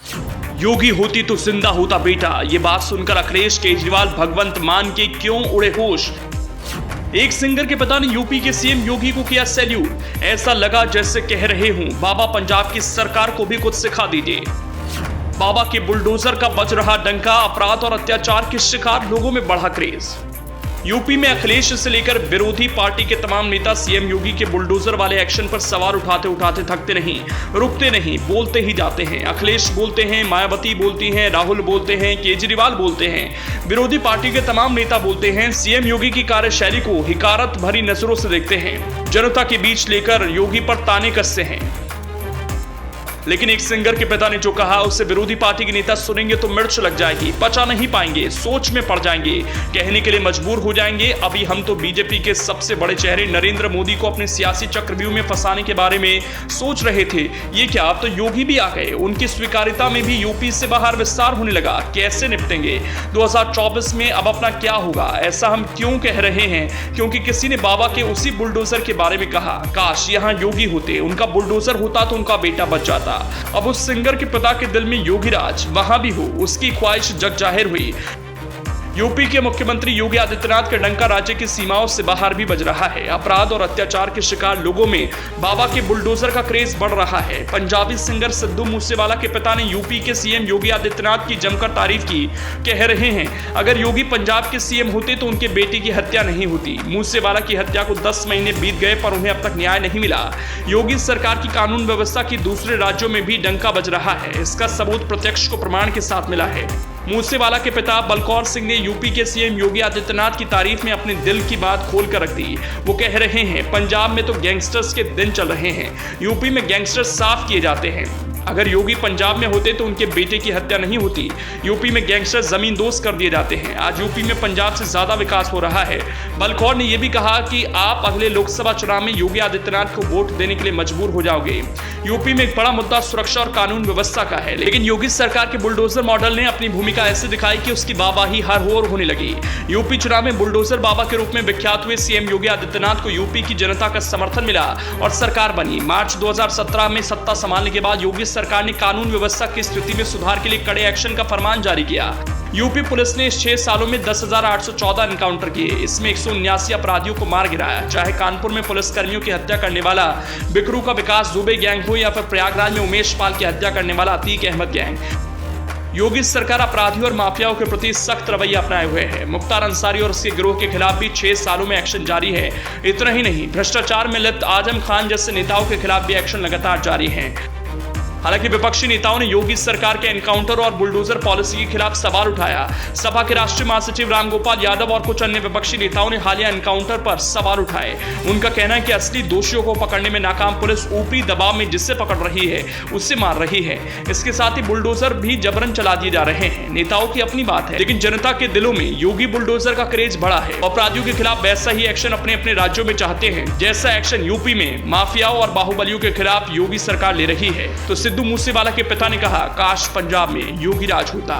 योगी होती तो जिंदा होता बेटा। ये बात सुनकर अखिलेश केजरीवाल भगवंत मान के क्यों उड़े होश। एक सिंगर के पिता ने यूपी के सीएम योगी को किया सैल्यूट। ऐसा लगा जैसे कह रहे हूं बाबा पंजाब की सरकार को भी कुछ सिखा दीजिए। बाबा के बुलडोजर का बज रहा डंका। अपराध और अत्याचार के शिकार लोगों में बढ़ा क्रेज। यूपी में अखिलेश से लेकर विरोधी पार्टी के तमाम नेता सीएम योगी के बुलडोजर वाले एक्शन पर सवाल उठाते उठाते थकते नहीं, रुकते नहीं, बोलते ही जाते हैं। अखिलेश बोलते हैं, मायावती बोलती हैं, राहुल बोलते हैं, केजरीवाल बोलते हैं, विरोधी पार्टी के तमाम नेता बोलते हैं। सीएम योगी की कार्यशैली को हिकारत भरी नजरों से देखते हैं। जनता के बीच लेकर योगी पर ताने कसते हैं। लेकिन एक सिंगर के पिता ने जो कहा उसे विरोधी पार्टी के नेता सुनेंगे तो मिर्च लग जाएगी, पचा नहीं पाएंगे, सोच में पड़ जाएंगे, कहने के लिए मजबूर हो जाएंगे। अभी हम तो बीजेपी के सबसे बड़े चेहरे नरेंद्र मोदी को अपने सियासी चक्रव्यूह में फंसाने के बारे में सोच रहे थे। ये क्या, अब तो योगी भी आ गए। उनकी स्वीकार्यता में भी यूपी से बाहर विस्तार होने लगा। कैसे निपटेंगे 2024 में, अब अपना क्या होगा? ऐसा हम क्यों कह रहे हैं? क्योंकि किसी ने बाबा के उसी बुलडोजर के बारे में कहा, काश यहां योगी होते, उनका बुलडोजर होता तो उनका बेटा बच जाता। अब उस सिंगर के पिता के दिल में योगी राज वहां भी हो, उसकी ख्वाहिश जग जाहिर हुई। यूपी के मुख्यमंत्री योगी आदित्यनाथ का डंका राज्य की सीमाओं से बाहर भी बज रहा है। अपराध और अत्याचार के शिकार लोगों में बाबा के बुलडोजर का क्रेज बढ़ रहा है। पंजाबी सिंगर सिद्धू मूसेवाला के पिता ने यूपी के सीएम योगी आदित्यनाथ की जमकर तारीफ की। कह रहे हैं, अगर योगी पंजाब के सीएम होते तो उनके बेटे की हत्या नहीं होती। मूसेवाला की हत्या को 10 महीने बीत गए पर उन्हें अब तक न्याय नहीं मिला। योगी सरकार की कानून व्यवस्था की दूसरे राज्यों में भी डंका बज रहा है। इसका सबूत प्रत्यक्ष को प्रमाण के साथ मिला है। मूसेवाला के पिता बलकौर सिंह ने यूपी के सीएम योगी आदित्यनाथ की तारीफ में अपने दिल की बात खोल कर रख दी। वो कह रहे हैं, पंजाब में तो गैंगस्टर्स के दिन चल रहे हैं। यूपी में गैंगस्टर्स साफ किए जाते हैं। अगर योगी पंजाब में होते तो उनके बेटे की हत्या नहीं होती। यूपी में गैंगस्टर जमींदोज कर दिए जाते हैं। आज यूपी में पंजाब से ज्यादा विकास हो रहा है। बलकौर ने यह भी कहा कि आप अगले लोकसभा चुनाव में योगी आदित्यनाथ को वोट देने के लिए मजबूर हो जाओगे। यूपी में एक बड़ा मुद्दा सुरक्षा और कानून व्यवस्था का है, लेकिन योगी सरकार के बुलडोजर मॉडल ने अपनी भूमिका ऐसे दिखाई कि उसकी वाहवाही हर ओर होने लगी। यूपी चुनाव में बुलडोजर बाबा के रूप में विख्यात हुए सीएम योगी आदित्यनाथ को यूपी की जनता का समर्थन मिला और सरकार बनी। मार्च 2017 में सत्ता संभालने के बाद योगी सरकार ने कानून व्यवस्था की स्थिति में सुधार के लिए कड़े एक्शन का फरमान जारी किया। यूपी पुलिस ने 6 सालों में 10,814 एनकाउंटर किए। इसमें 179 अपराधियों को मार गिराया। चाहे कानपुर में पुलिसकर्मियों की हत्या करने वाला बिकरू का विकास दुबे गैंग हो या फिर प्रयागराज में उमेश पाल की हत्या करने वाला अतीक अहमद गैंग। योगी सरकार अपराधियों और माफियाओं के प्रति सख्त रवैया अपनाए हुए है। मुख्तार अंसारी और उसके गिरोह के खिलाफ भी 6 सालों में एक्शन जारी है। इतना ही नहीं, भ्रष्टाचार में लिप्त आजम खान जैसे नेताओं के खिलाफ भी एक्शन लगातार जारी है। हालांकि विपक्षी नेताओं ने योगी सरकार के एनकाउंटर और बुलडोजर पॉलिसी के खिलाफ सवाल उठाया। सपा के राष्ट्रीय महासचिव रामगोपाल यादव और कुछ अन्य विपक्षी नेताओं ने हालिया एनकाउंटर पर सवाल उठाए। उनका कहना है कि असली दोषियों को पकड़ने में नाकाम पुलिस ऊपरी दबाव में जिससे पकड़ रही है उससे मार रही है। इसके साथ ही बुलडोजर भी जबरन चला दिए जा रहे हैं। नेताओं की अपनी बात है, लेकिन जनता के दिलों में योगी बुलडोजर का क्रेज बढ़ा है। अपराधियों के खिलाफ वैसा ही एक्शन अपने अपने राज्यों में चाहते हैं जैसा एक्शन यूपी में माफियाओं और बाहुबलियों के खिलाफ योगी सरकार ले रही है। तो सिद्धू मूसेवाला के पिता ने कहा, काश पंजाब में योगी राज होता।